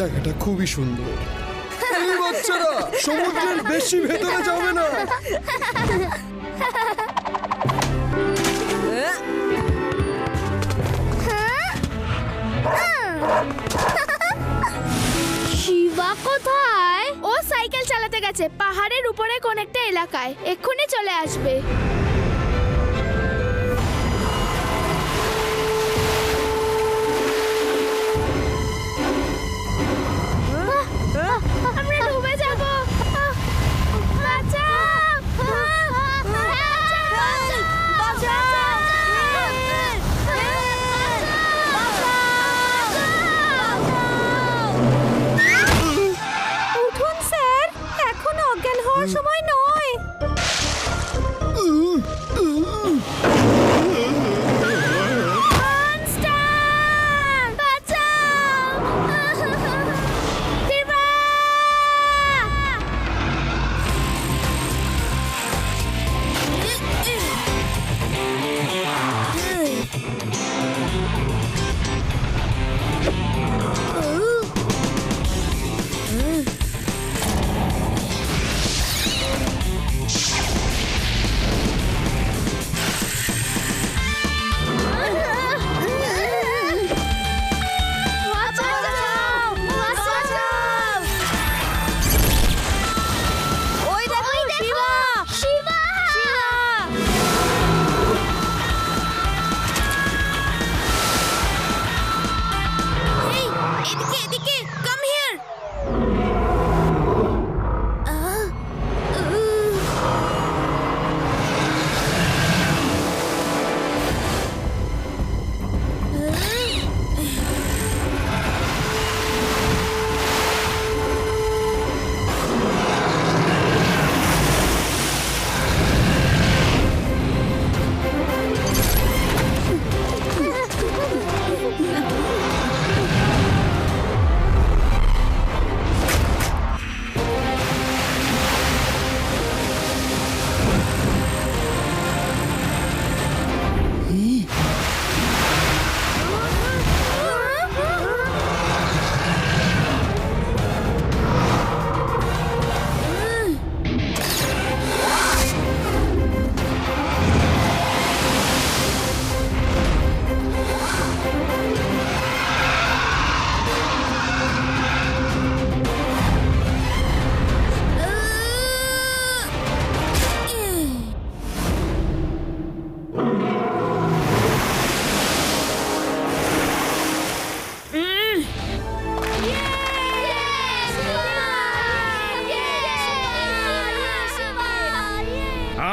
জায়গাটা খুবই সুন্দর। এই বাচ্চারা সমুদ্রের বেশি ভেতরে যাবে না। শিবা কোথায়? ও সাইকেল চালাতে গেছে পাহাড়ের উপরে কোন একটা এলাকায়, এক্ষুনি চলে আসবে। আমরা ডুবে যাব। উঠুন স্যার, এখন অজ্ঞান হওয়ার সময় নয়।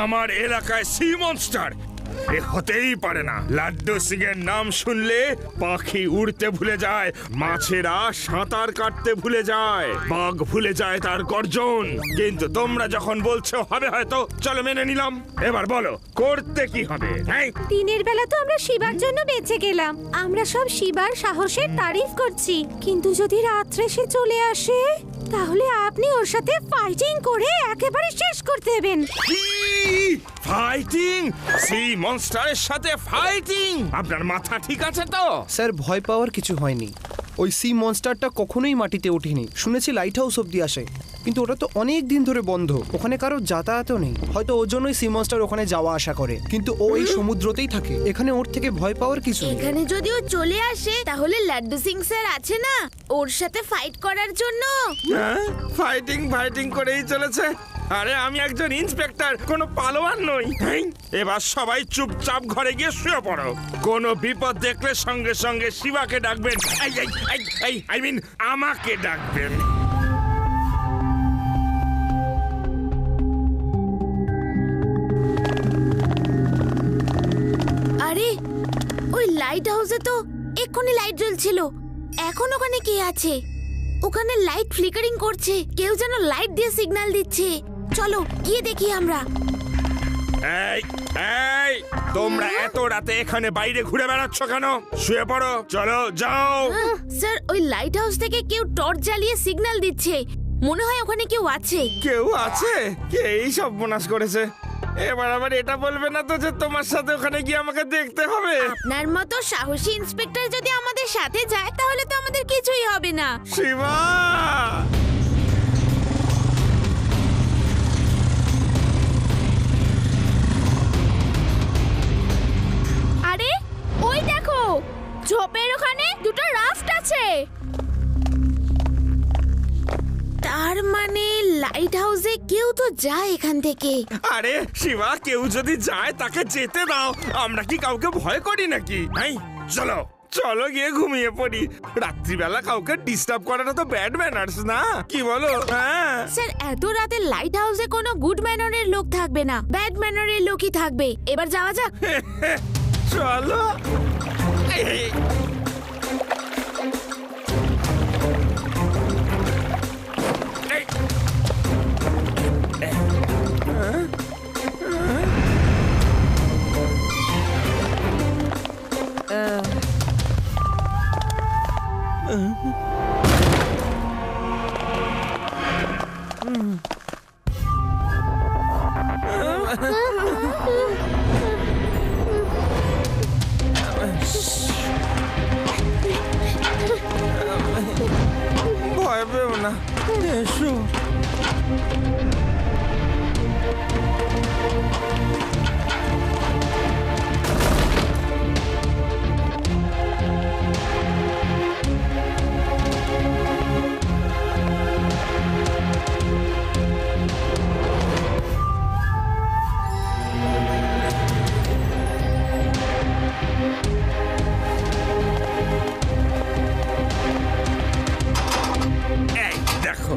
আমার এলাকায় সি মনস্টার এ হতেই পারে না। লাড্ডু সিং এর নাম শুনলে পাখি উড়তে ভুলে যায়, মাছেরা সাঁতার কাটতে ভুলে যায়, বাঘ ভুলে যায় তার গর্জন। কিন্তু তোমরা যখন বলছো হবে হয়তো, চলো মেনে নিলাম। এবার বলো করতে কি হবে? দিনের বেলা তো আমরা শিবার জন্য বেঁচে গেলাম, আমরা সব শিবার সাহসের তারিফ করছি, কিন্তু যদি রাত্রে সে চলে আসে তাহলে আপনি ওর সাথে ফাইটিং করে একেবারে শেষ করতে দেবেন। ফাইটিং? সি মনস্টারের সাথে ফাইটিং? আপনার মাথা ঠিক আছে তো? স্যার ভয় পাওয়ার কিছু হয়নি। ওই সি মনস্টারটা কখনোই মাটিতে ওঠেনি। শুনেছি লাইট হাউস অব্দি আসে, কিন্তু ওটা তো অনেক দিন ধরে বন্ধ, ওখানে কারো যাতায়াতও নেই। হয়তো ওর জন্যই সি মনস্টার ওখানে যাওয়া আসা করে, কিন্তু ও এই সমুদ্রতেই থাকে। এখানে ওর থেকে ভয় পাওয়ার কিছু নেই। এখানে যদি ও চলে আসে তাহলে লাড্ডু সিং স্যার আছে না ওর সাথে ফাইট করার জন্য। ফাইটিং ফাইটিং করেই চলেছে। আরে আমি একজন ইন্সপেক্টর, কোনো পালোয়ান নই। এবার সবাই চুপচাপ ঘরে গিয়ে শুয়ে পড়ো। কোনো বিপদ দেখলে সঙ্গে সঙ্গে শিবাকে ডাকবেন, আই মিন আমাকে ডাকবেন। আরে ওই লাইট হাউসে তো এক্ষুনি লাইট জ্বলছিল, এখন ওখানে কে আছে? ওখানে লাইট ফ্লিকারিং করছে, কেউ যেন লাইট দিয়ে সিগন্যাল দিচ্ছে। চলো গিয়ে দেখি আমরা। এই তোমরা এত রাতে এখানে বাইরে ঘুরে বেড়াচ্ছ কেন? শুয়ে পড়ো, চলো যাও। স্যার ওই লাইট হাউস থেকে কেউ টর্চ জ্বালিয়ে সিগন্যাল দিচ্ছে, মনে হয় ওখানে কেউ আছে। কেউ আছে? কে এই সর্বনাশ করেছে? এবার আবার এটা বলবে না তো যে তোমার সাথে ওখানে গিয়ে আমাকে দেখতে হবে? আপনার মতো সাহসী ইন্সপেক্টর যদি আমাদের সাথে যায় তাহলে তো আমাদের কিছুই হবে না। শিবা! আরে ওই দেখো, ঝোপের ওখানে দুটো রাফট আছে। তার মানে লাইট হাউসে কেউ তো যায় এখান থেকে। আরে শিবা, কেউ যদি যায় তাকে যেতে দাও। আমরা কি কাউকে ভয় করি নাকি? নাই, চলো চলো গিয়ে ঘুমিয়ে পড়ি। রাত্রিবেলা কাউকে ডিস্টার্ব করাটা তো ব্যাড ম্যানার্স না, কি বলো? হ্যাঁ স্যার, এত রাতে লাইট হাউসে কোনো গুড ম্যানারের লোক থাকবে না, ব্যাড ম্যানারের লোকই থাকবে। এবার যাওয়া যাক। চলো। এই, এই, ভয় পেও না, এসো। এই দেখো,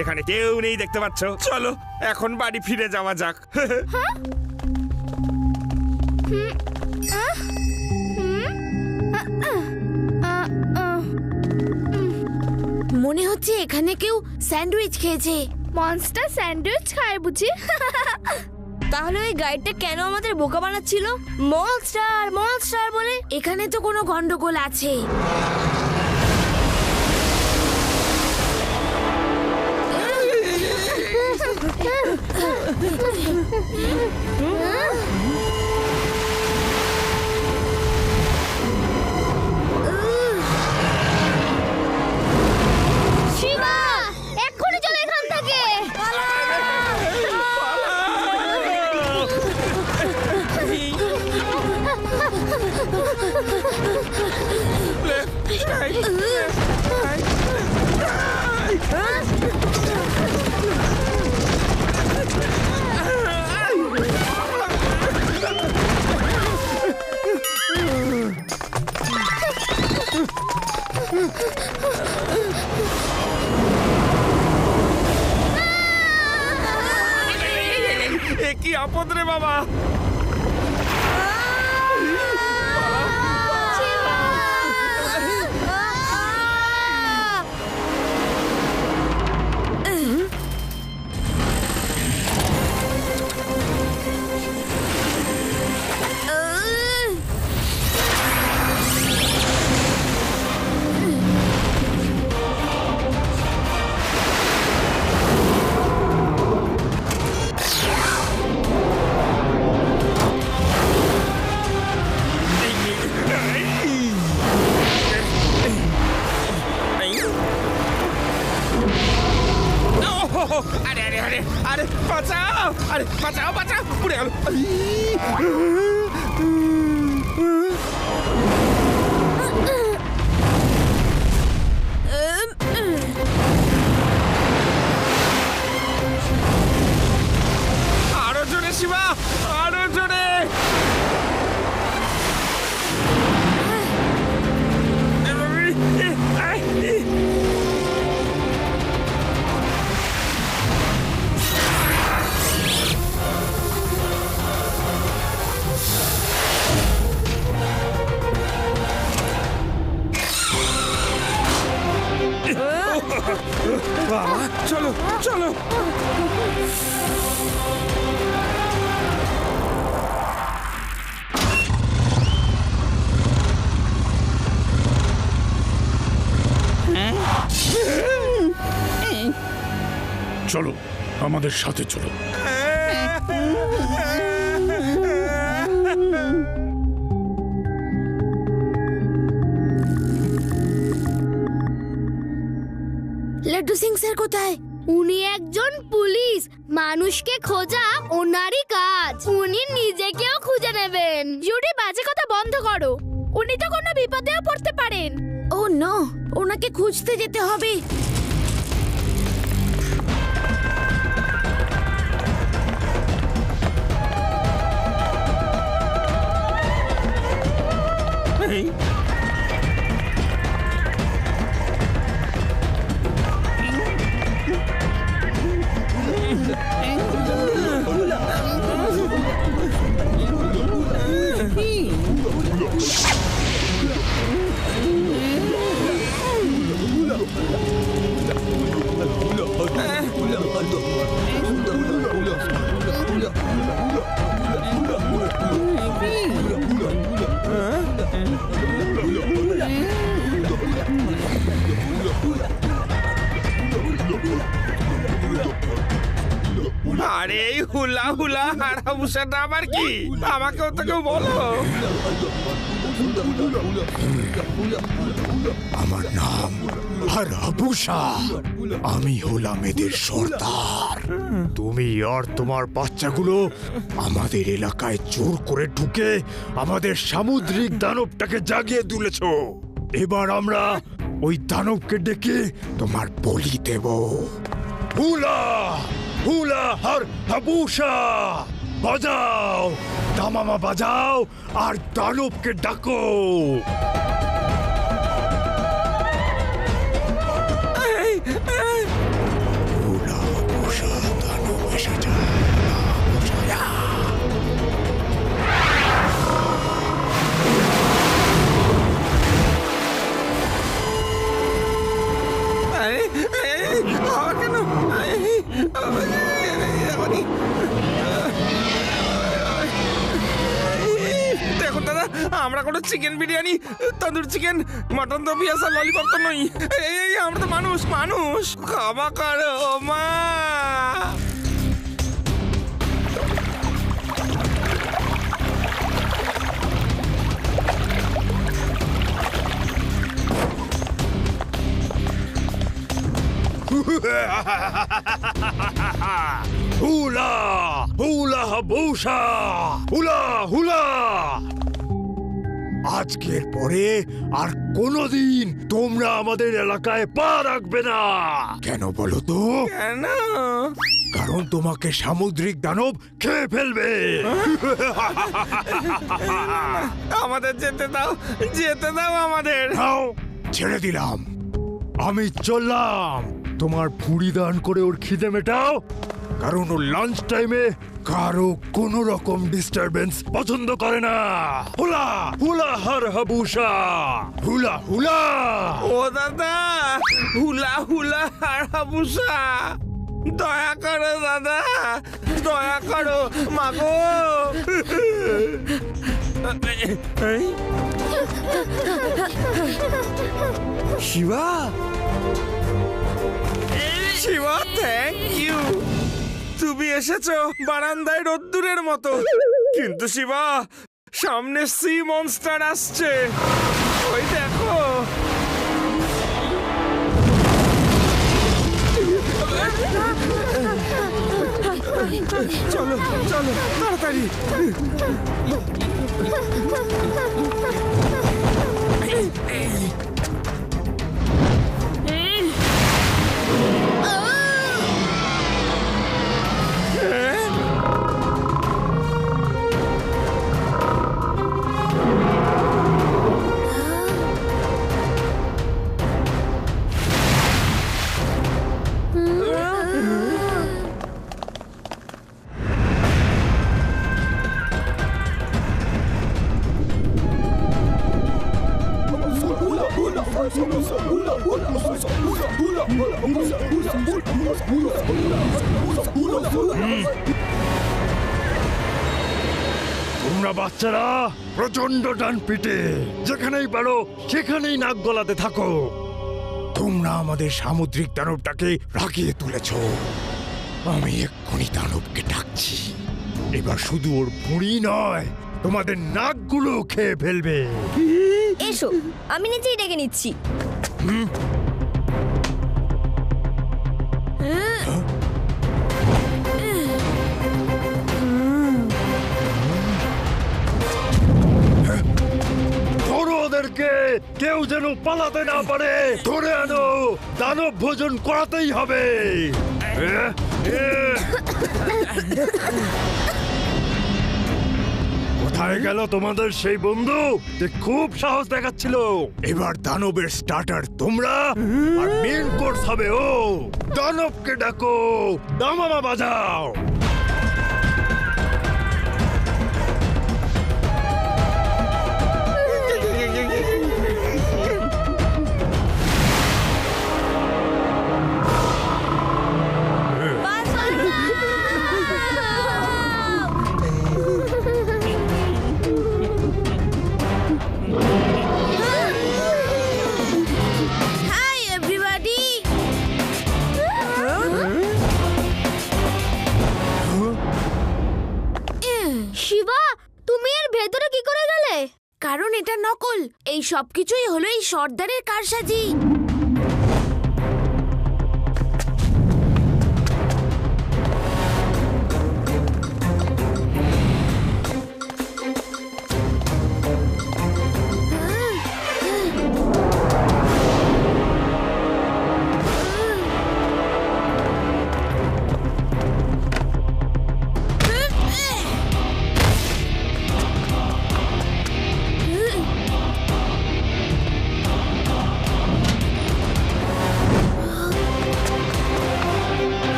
এখানে কেউ নেই, দেখতে পাচ্ছ? চলো এখন বাড়ি ফিরে যাওয়া যাক। মনে হচ্ছে এখানে কেউ স্যান্ডউইচ খেয়েছে। মনস্টার স্যান্ডউইচ খায় বুঝি? তাহলে ওই গাইডটা কেন আমাদের বোকা বানাচ্ছিল? মনস্টার মনস্টার বলে। এখানে তো কোনো গন্ডগোল আছে। শিবা, এক্ষুনি চলে এখান থেকে। এ কি আপদ রে বাবা! আরে আরে আরে আরে বাঁচাও! আরে বাঁচাও বাঁচাও! পুড়ে গেল। আরো জোরে শিবা, আরো জোরে! চলো আমাদের সাথে চলো। লাড্ডু সিং স্যার কোথায়? উনি একজন পুলিশ, মানুষকে খোঁজা ওনারই কাজ। উনি নিজেকেও খুঁজে নেবেন। জুডি, বাজে কথা বন্ধ করো। উনি তো কোনো বিপদেও পড়তে পারেন। ও নো, ওনাকে খুঁজতে যেতে হবে। আরে এই হুলা হুলা হারাবুসাটা আবার কি? আমাকেও তো কেউ বলো। আমার নাম হারাবুসা। আমি হলাম এদের সর্দার। তুমি আর তোমার বাচ্চাগুলো আমাদের এলাকায় জোর করে ঢুকে আমাদের সামুদ্রিক দানবটাকে জাগিয়ে তুলেছ। এবার আমরা ওই দানবকে ডেকে তোমার বলি দেব। হুলা হুলা হারাবুসা, বাজাও, দামামা বাজাও আর দানবকে ডাকো। হুলা হারাবুসা, দানব এসে যায়। দেখুন দাদা, আমরা কোনো চিকেন বিরিয়ানি, তন্দুর চিকেন, মটন দো পিয়াসা, ললিপপ তো নই। এই আমরা তো মানুষ, মানুষ। ক্ষমা করো মা। হুলা হুলা হারাবুসা, হুলা হুলা। আজকের পরে আর কোনোদিন তোমরা আমাদের এলাকায় পা রাখবে না। কেন বলো তো? কেন? কারণ তোমাকে সামুদ্রিক দানব খেয়ে ফেলবে। আমাদের যেতে দাও, যেতে দাও আমাদের। নাও, ছেড়ে দিলাম। আমি চললাম। তোমার ভুঁড়ি দান করে ওর খিদে মেটাও, কারণ ও লাঞ্চ টাইমে কারো কোনো রকম ডিস্টারবেন্স পছন্দ করে না। হুলা হুলা হারাবুসা, হুলা হুলা। ও দাদা, হুলা হুলা হারাবুসা, দয়া করো দাদা, দয়া করো মাগো। Shiva, Shiva, thank you. তুমি এসেছো বারান্দায় রোদ্দুরের মতো। কিন্তু শিবা, সামনে সি মনস্টার আসছে, ওই দেখো। চলো চলো তাড়াতাড়ি। তোমরা বাচ্চারা প্রচন্ড ডান পিটে যেখানেই পারো সেখানেই নাক গলাতে থাকো। তোমরা আমাদের সামুদ্রিক দানবটাকে রাগিয়ে তুলেছ। আমি এক্ষুনি দানবকে ডাকছি। এবার শুধু ওর ভুঁড়ি নয়, তোমাদের নাকগুলো খেয়ে ফেলবে। এসো, আমি নিজেই ডেকে নিচ্ছি। ধরো ওদেরকে, কেউ যেন পালাতে না পারে। ধরে আনো, দানব ভোজন করাতেই হবে। কোথায় গেল তোমাদের সেই বন্ধু যে খুব সাহস দেখাচ্ছিল? এবার দানবের স্টার্টার তোমরা, আর মেন কোর্স হবে ও। দানবকে ডাকো, দামামা বাজাও। Hi everybody. শিবা, তুমি এর ভেতরে কি করে গেলে? কারণ এটা নকল। এই সবকিছুই হলো এই সর্দারের কারসাজি।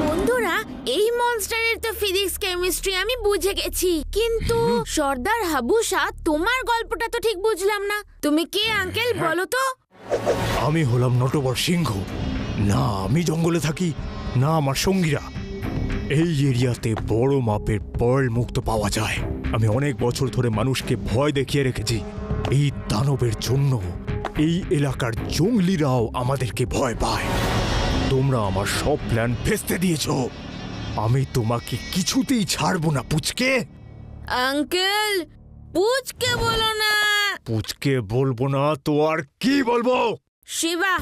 বন্ধুরা, এই মনস্টারের তো ফিজিক্স কেমিস্ট্রি আমি বুঝে গেছি, কিন্তু সর্দার হাবুসা, তোমার গল্পটা তো ঠিক বুঝলাম না। তুমি কে আঙ্কেল, বলো তো? আমি হলাম নটবর সিংহ। না আমি জঙ্গলে থাকি, না আমার সঙ্গীরা। এই এরিয়াতে বড় মাপের পার্ল মুক্ত পাওয়া যায়। আমি অনেক বছর ধরে মানুষকে ভয় দেখিয়ে রেখেছি। এই দানবের জন্য এই এলাকার জঙ্গলিরাও আমাদেরকে ভয় পায়। তোমরা আমার সব প্ল্যান ভেস্তে দিয়েছো। আমি তোমাকে কিছুতেই ছাড়বো না পুচকে। আঙ্কেল, পুচকে বলো না। পুচকে বলবো না তো আর কি বলবো? শিবা।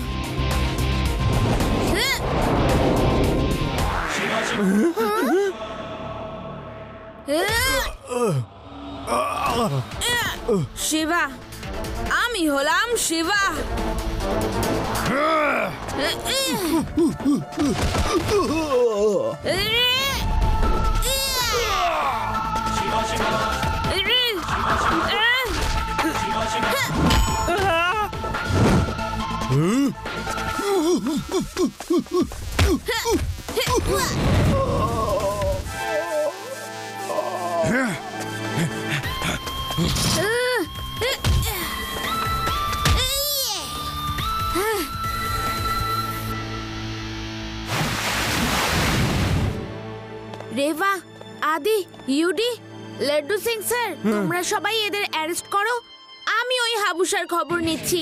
শিবা, আমি হলাম শিবা। রেভা, আদি, ইউডি, লাড্ডু সিং স্যার, তোমরা সবাই এদের অ্যারেস্ট করো। আমি ওই হাবুসার খবর নিচ্ছি।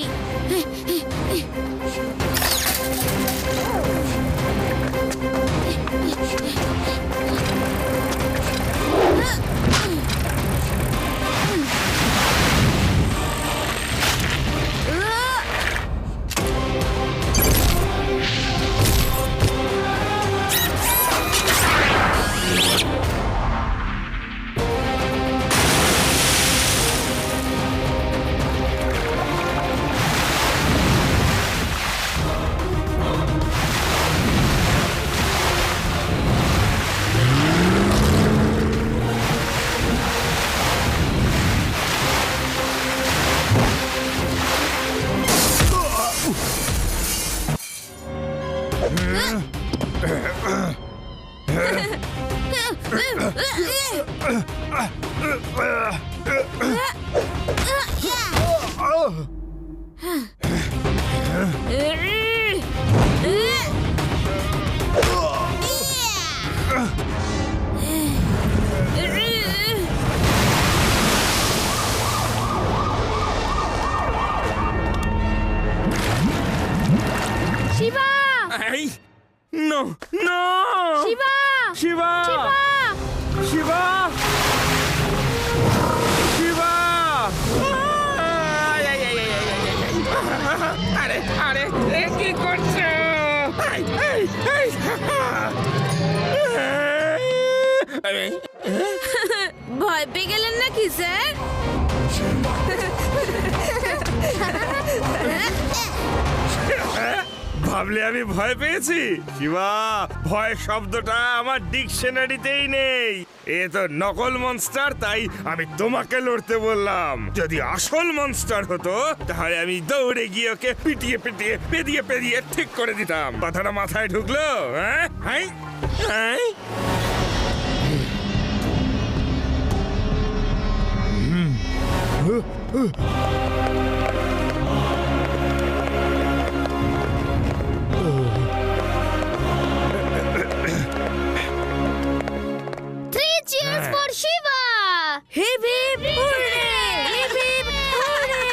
শিবা! এই শিবা শিবা শিবা আরে আরে এ কি করছো? ভয় পেয়ে গেলেন নাকি স্যার? ভাবলে আমি ভয় পেয়েছি? শিবা, ভয় শব্দটা আমার ডিকশনারিতেই নেই। এ তো নকল মনস্টার, তাই আমি তোমাকে লড়তে বললাম। যদি আসল মনস্টার হতো তাহলে আমি দৌড়ে গিয়ে ওকে পিটিয়ে পিটিয়ে পেদিয়ে পেদিয়ে ঠিক করে দিতাম। কথাটা মাথায় ঢুকলো? হ্যাঁ হ্যাঁ হ্যাঁ। Three cheers for Shiva! Hip hip hurray! Hip hip hurray!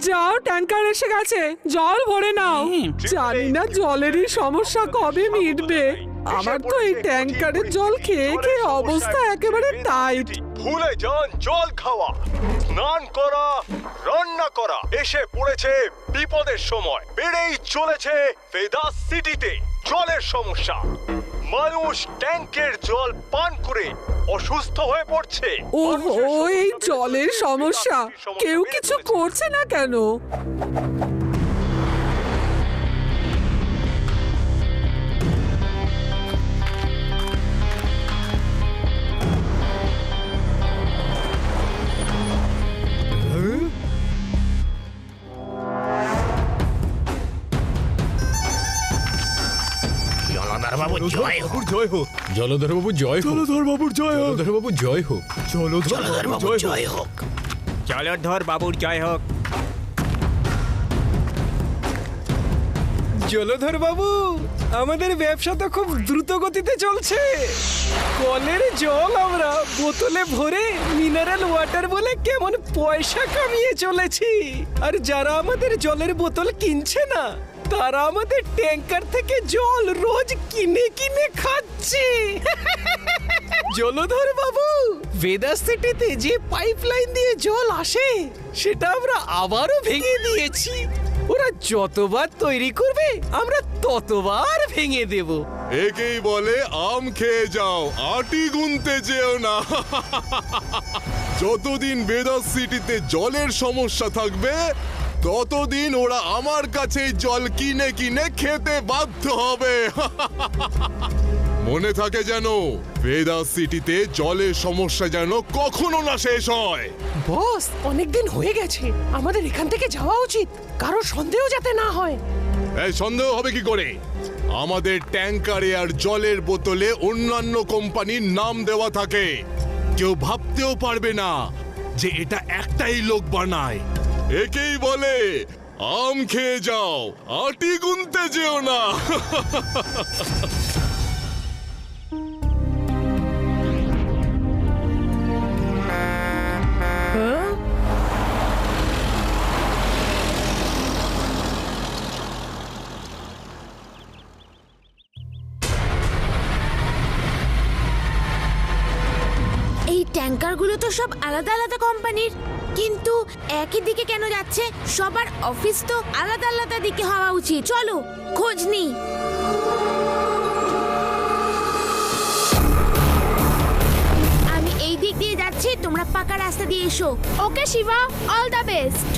যাও, ট্যাঙ্কার এসে গেছে, জল ভরে নাও। জানি না জলেরই সমস্যা কবে মিটবে। আমার তো এই ট্যাঙ্কারের জল খেয়ে খেয়ে অবস্থা একেবারে টাইট। ভুলে যান জল খাওয়া, স্নান করা, রান্না করা। এসে পড়েছে বিপদের সময়। বেড়েই চলেছে ভেদাস সিটিতে জলের সমস্যা। মানুষ ট্যাঙ্কের জল পান করে অসুস্থ হয়ে পড়ছে। ওহো, এই জলের সমস্যা, কেউ কিছু করছে না কেন? জলধরবাবু জয় হোক। জলধরবাবুর জয় হোক। জলধরবাবুর জয় হোক। জলধরবাবুর জয় হোক। জলধর বাবুর জয় হোক। জলধর বাবু, আমাদের ব্যবসা তো খুব দ্রুত গতিতে চলছে। কলের জল আমরা বোতলে ভরে মিনারেল ওয়াটার বলে কেমন পয়সা কামিয়ে চলেছি। আর যারা আমাদের জলের বোতল কিনছে না, তারা আমাদের ট্যাঙ্কার থেকে জল রোজ কিনে কিনে খাচ্ছে। জলধর বাবু, ভেদাস সিটিতে যে পাইপলাইন দিয়ে জল আসে, সেটা আমরা আবারও ভেঙে দিয়েছি। ওরা যতবার তৈরি করবে, আমরা ততবার ভেঙে দেব। একেই বলে আম খেয়ে যাও, আটি গুনতে যেও না। যতদিন ভেদাস সিটিতে জলের সমস্যা থাকবে, ততদিন ওরা আমার কাছে জল কিনে কিনে খেতে বাধ্য হবে। মনে থাকে যেন, ভেদাস সিটিতে জলের সমস্যা যেন কখনো না শেষ হয়। বস, অনেকদিন হয়ে গেছে, আমাদের এখান থেকে যাওয়া উচিত, কারো সন্দেহ যাতে না হয়। এই সন্দেহ হবে কি করে? আমাদের ট্যাঙ্কারে আর জলের বোতলে অন্যান্য কোম্পানির নাম দেওয়া থাকে। কেউ ভাবতেও পারবে না যে এটা একটাই লোক বানায়। একেই বলে আম খেয়ে যাও, আটি গুনতে যেও না। এই ট্যাঙ্কারগুলো তো সব আলাদা আলাদা কোম্পানির, কিন্তু একই দিকে কেন যাচ্ছে? সবার অফিস তো আলাদা আলাদা দিকে হওয়া উচিত। চলো খোঁজ নিই। আমি এই দিক দিয়ে যাচ্ছি, তোমরা পাকা রাস্তা দিয়ে এসো। ওকে শিবা, অল দ্য বেস্ট।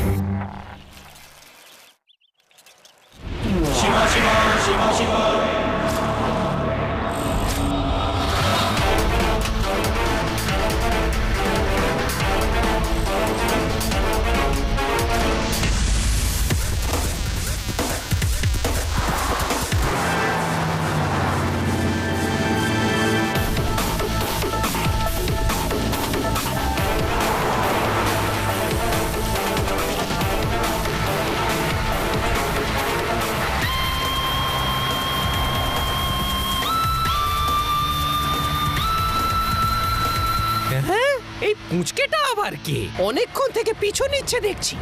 হ্যাঁ, এই পুঁচকেটা আবার কে? অনেকক্ষণ থেকে পিছু নিচ্ছে দেখছি।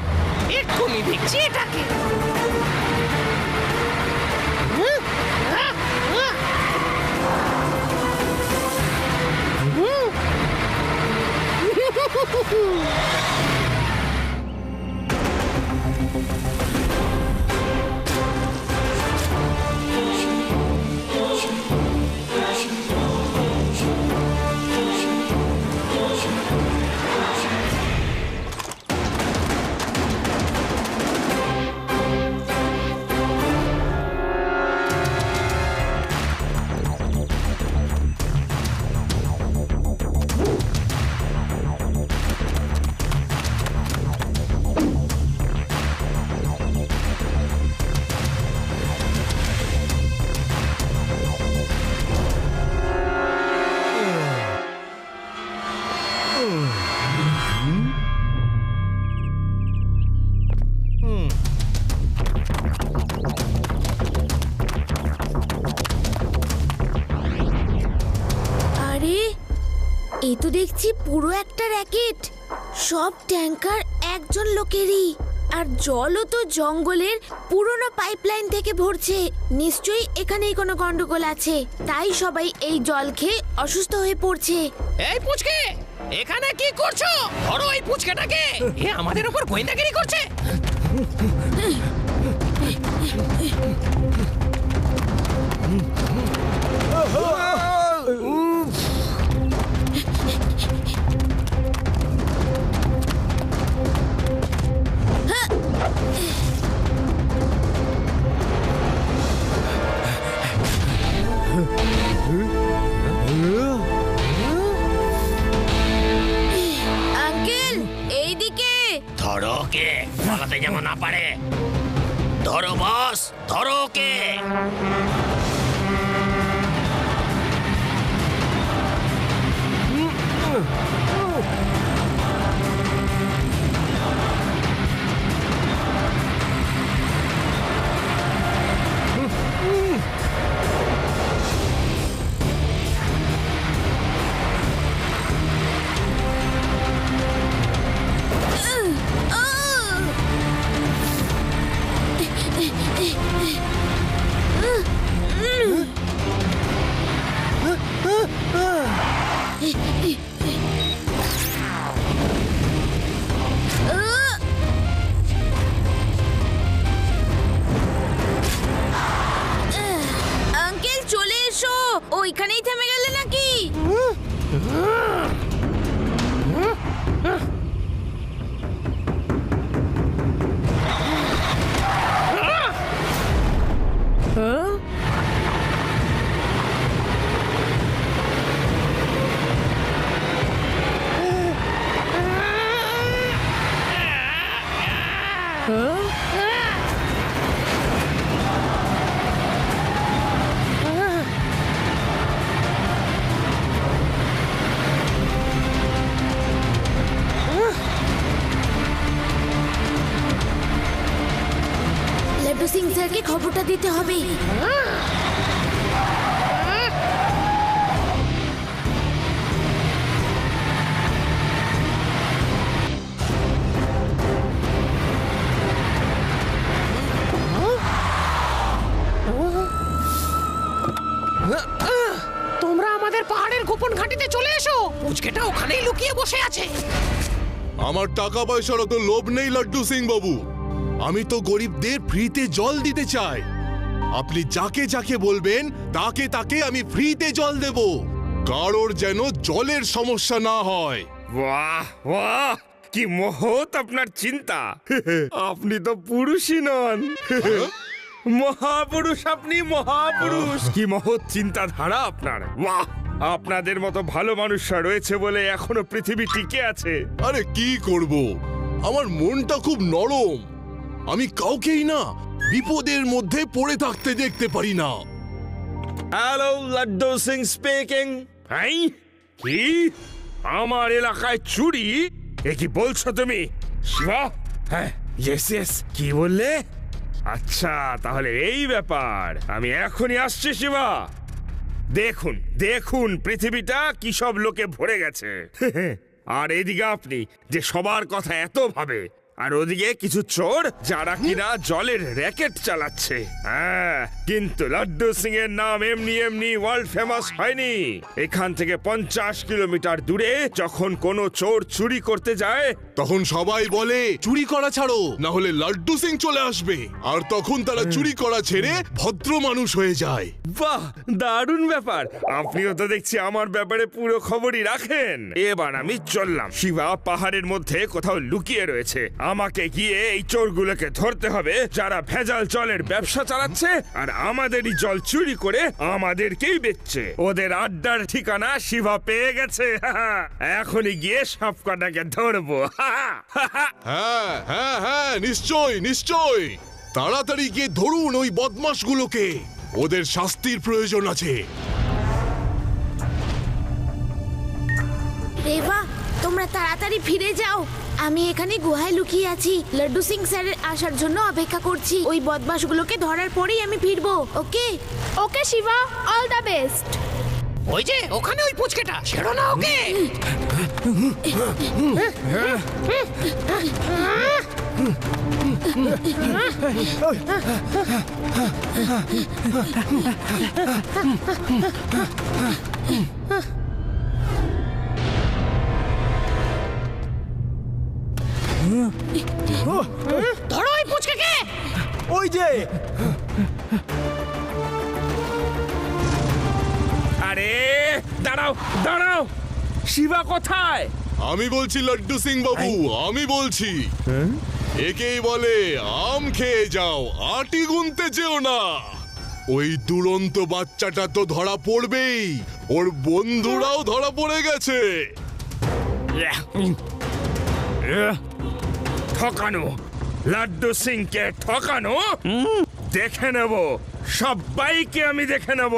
এক্ষুনি দেখছি এটাকে। এই তো দেখছি পুরো একটা র্যাকেট। সব ট্যাঙ্কার একজন লোকেরই, আর জলও তো জঙ্গলের পুরনো পাইপলাইন থেকে ভরছে। নিশ্চয়ই এখানেই কোনো গন্ডগোল আছে, তাই সবাই এই জল খেয়ে অসুস্থ হয়ে পড়ছে। এই পুচকে, এখানে কি করছো? ধরো এই পুচকেটাকে। এ আমাদের উপর গোয়েন্দাগিরি করছে। আঙ্কেল, এইদিকে ধরো ওকে, পালাতে যেন না পারে। ধরো বস, ধরো ওকে। আঙ্কেল চলে এসো, ওইখানেই থেমে গেলে নাকি? লাড্ডু সিং স্যারকে খবরটা দিতে হবে। তোমরা আমাদের পাহাড়ের গোপন ঘাঁটিতে চলে এসো। পুচকেটা ওখানেই লুকিয়ে বসে আছে। আমার টাকা পয়সার অত লোভ নেই লাড্ডু সিং বাবু। আমি তো গরিবদের ফ্রিতে জল দিতে চাই। আপনি যাকে যাকে বলবেন তাকে তাকে আমি ফ্রিতে জল দেব। কারোর যেন জলের সমস্যা না হয়। বাহ বাহ, কি মহৎ আপনার চিন্তা। আপনি তো পুরুষই নন, মহাপুরুষ। আপনি মহাপুরুষ। কি মহৎ চিন্তাধারা আপনার। বাহ, আপনাদের মতো ভালো মানুষরা রয়েছে বলে এখনো পৃথিবী টিকে আছে। আরে কি করব, আমার মনটা খুব নরম। আমি কাউকেই না বিপদের মধ্যে পড়ে থাকতে দেখতে পারি না। Hello, Laddu Singh speaking. হ্যাঁ, কি আমার এলাকায় চুরি? এ কি বলছো তুমি শিবা? হ্যাঁ, ইয়েস ইয়েস, কি বললে? আচ্ছা, তাহলে এই ব্যাপার। আমি এখনই আসছি শিবা। দেখুন দেখুন পৃথিবীটা কি সব লোকে ভরে গেছে। আর এদিকে আপনি যে সবার কথা এত ভাবে, আর ওদিকে কিছু চোর যারা কিনা জলের র্যাকেট চালাচ্ছে। হ্যাঁ, কিন্তু লাড্ডু সিং এর নাম এমনি এমনি ওয়ার্ল্ড ফেমাস হয়নি। এখান থেকে 50 কিলোমিটার দূরে যখন কোনো চোর চুরি করতে যায়, তখন সবাই বলে চুরি করা ছাড়ো, না হলে লাড্ডু সিং চলে আসবে। আর তখন তারা চুরি করা ছেড়ে ভদ্র মানুষ হয়ে যায়। বাহ, দারুণ ব্যাপার। আপনিও তো দেখছি আমার ব্যাপারে পুরো খবরই রাখেন। এবার আমি চললাম। শিবা পাহাড়ের মধ্যে কোথাও লুকিয়ে রয়েছে। আমাকে গিয়ে এই চোরগুলোকে ধরতে হবে যারা ভেজাল জলের ব্যবসা চালাচ্ছে আর আমাদেরই জল চুরি করে আমাদেরকেই বেচছে। ওদের আড্ডার ঠিকানা শিবা পেয়ে গেছে। এখনই গিয়ে সব কটাকে ধরবো। হ্যাঁ হ্যাঁ হ্যাঁ, নিশ্চয় নিশ্চয়। তাড়াতাড়ি গিয়ে ধরুন ওই বদমাশগুলোকে, ওদের শাস্তির প্রয়োজন আছে। রেবা, তোমরা তাড়াতাড়ি ফিরে যাও। আমি এখানে গুহায় লুকিয়ে আছি। লাড্ডু সিং স্যারের আসার জন্য অপেক্ষা করছি। ওই বদমাশগুলোকে ধরার পরেই আমি ফিরবো। ওকে ওকে শিবা, অল দ্য বেস্ট। ওই যে ওখানে ওই পুচকেটা, ছেড়ো না ওকে। ধরো ওই পুচকেকে। ওই যে আরে দাঁড়াও দাঁড়াও, শিবা কোথায়? আমি বলছি লাড্ডু সিং বাবু, আমি বলছি। একেই বলে আম খেয়ে যাও, আটি গুনতে যেও না। ওই দুরন্ত বাচ্চাটা তো ধরা পড়বেই, ওর বন্ধুরাও ধরা পড়ে গেছে। ঠকানো, লাড্ডু সিং কে ঠকানো। দেখে নেব, সবাইকে আমি দেখে নেব।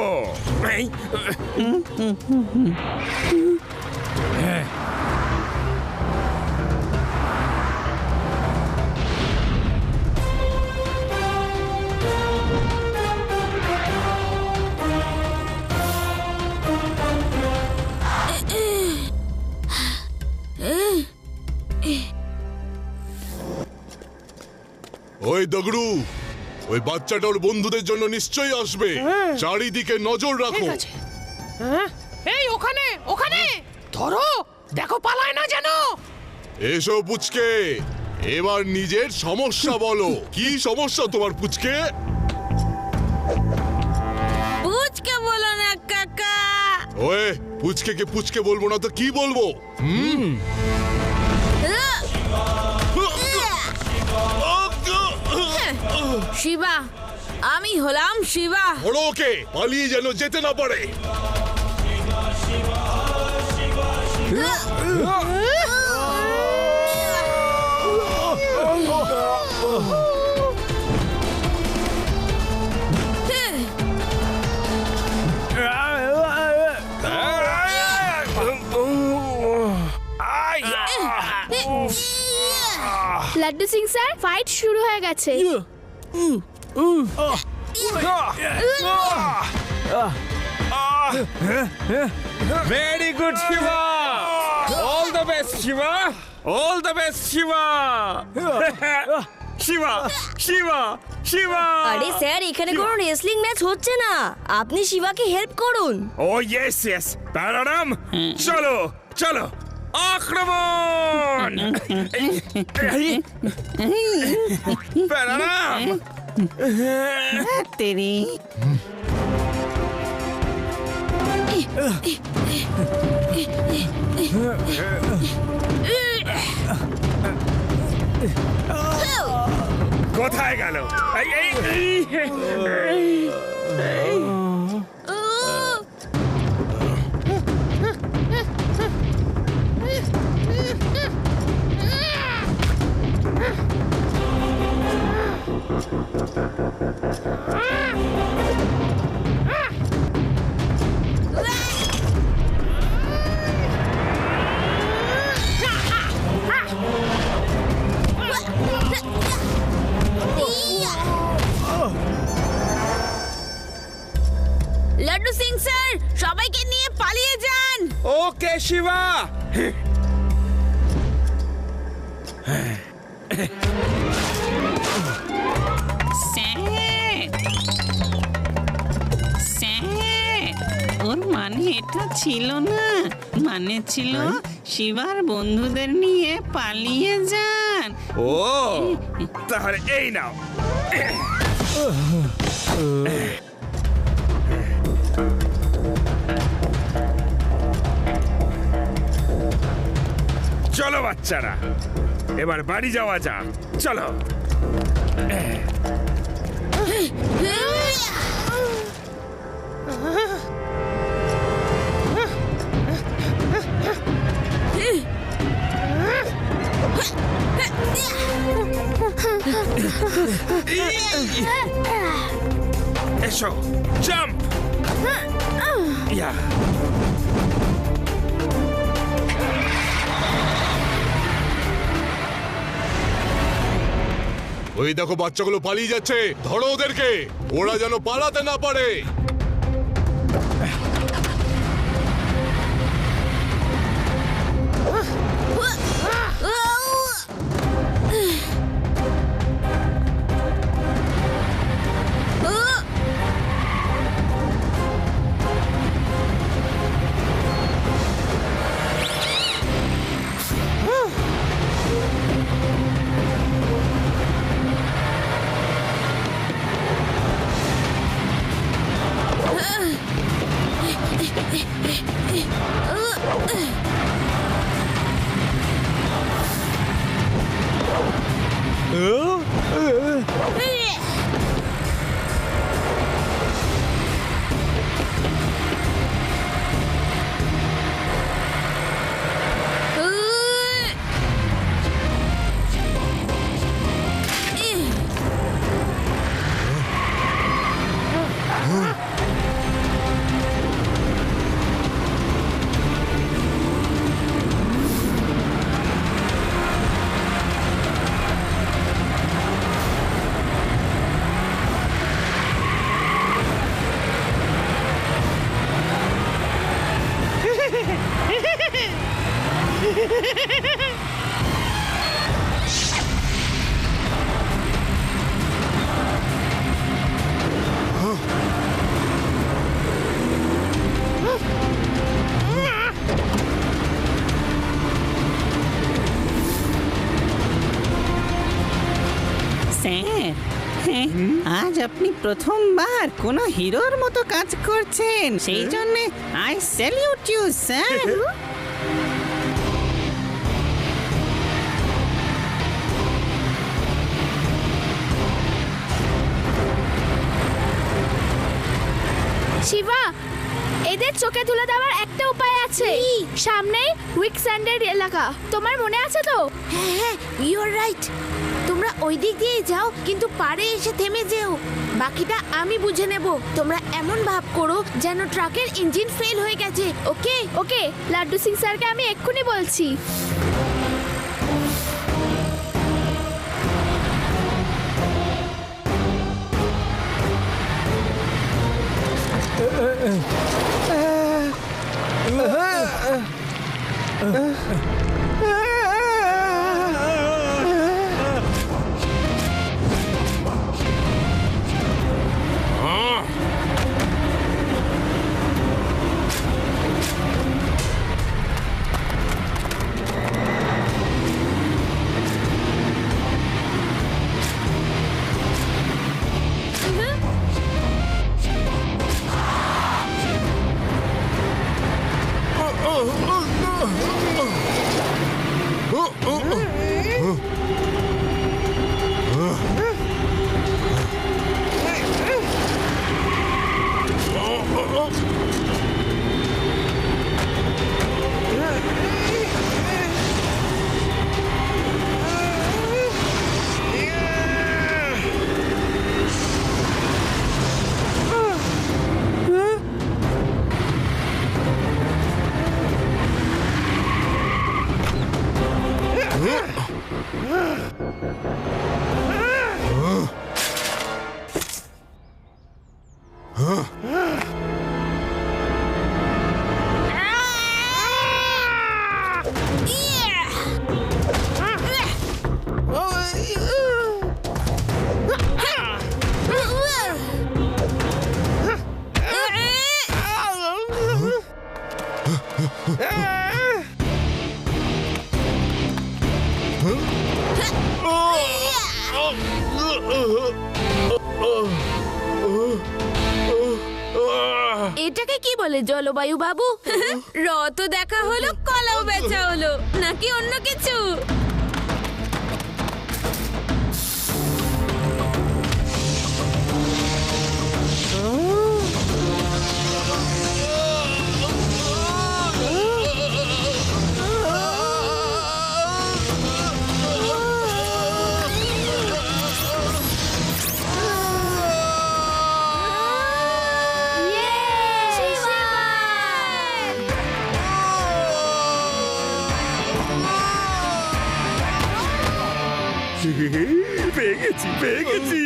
ওই দগড়ু, ওই বাচ্চাটা ওর বন্ধুদের জন্য নিশ্চয়ই আসবে। চারিদিকে নজর রাখো। এই ওখানে ওখানে ধরো, দেখো পালায় না যেন। এসো পুচকে, এবার নিজের সমস্যা বলো। কি সমস্যা তোমার পুচকে? পুচকে বলো না কাকা। ওয়ে, পুচকে পুচকে বলবো না তো কি বলবো? শিবা, আমি হলাম শিবা। ধরো ওকে, পালিয়ে যেন যেতে না পারে। লাড্ডু সিং স্যার, ফাইট শুরু হয়ে গেছে। Very good Shiva, all the best Shiva, all the best Shiva. Shiva Shiva Shiva. আরে স্যার, এখানে কোনো রেসলিং ম্যাচ হচ্ছে না, আপনি শিবাকে হেল্প করুন। ও ইয়েস ইয়েস, প্যারাডাম, চলো চলো, আক্রমণ! প্যারাডাম! তেরি কোথায় গেল? লাড্ডু সিং স্যার, সবাইকে নিয়ে পালিয়ে যান। ওকে শিবা। ওর মানে এটা ছিল না, মানে ছিল শিবার বন্ধুদের নিয়ে পালিয়ে যান। ও তাহলে এই নাও। চলো বাচ্চারা, এবার বাড়ি যাওয়া যাক। চলো। এসো, জাম্প। ইয়া। ওই দেখো বাচ্চাগুলো পালিয়ে যাচ্ছে, ধরো ওদেরকে, ওরা যেন পালাতে না পারে। আজ আপনি প্রথমবার কোনো হিরোর মতো কাজ করছেন, সেই জন্য I salute you sir. Shiva, এদের চোখে তুলে দেওয়ার একটা উপায় আছে। সামনেই উইকস্যান্ডের এলাকা, তোমার মনে আছে তো? হ্যাঁ হ্যাঁ, ইউ আর রাইট। তোমরা ওই দিক দিয়ে যাও, কিন্তু পাড়ে এসে থেমে যেও। বাকিটা আমি বুঝে নেব। তোমরা এমন ভাব করো যেন ট্রাকের ইঞ্জিন ফেল হয়ে গেছে। ওকে ওকে, লাড্ডু সিং স্যারকে আমি এক্ষুনি বলছি। এটাকে কি বলে জলবায়ু বাবু? রত দেখা হলো, কলাও বেচা হলো, নাকি অন্য কিছু? পেয়ে গেছি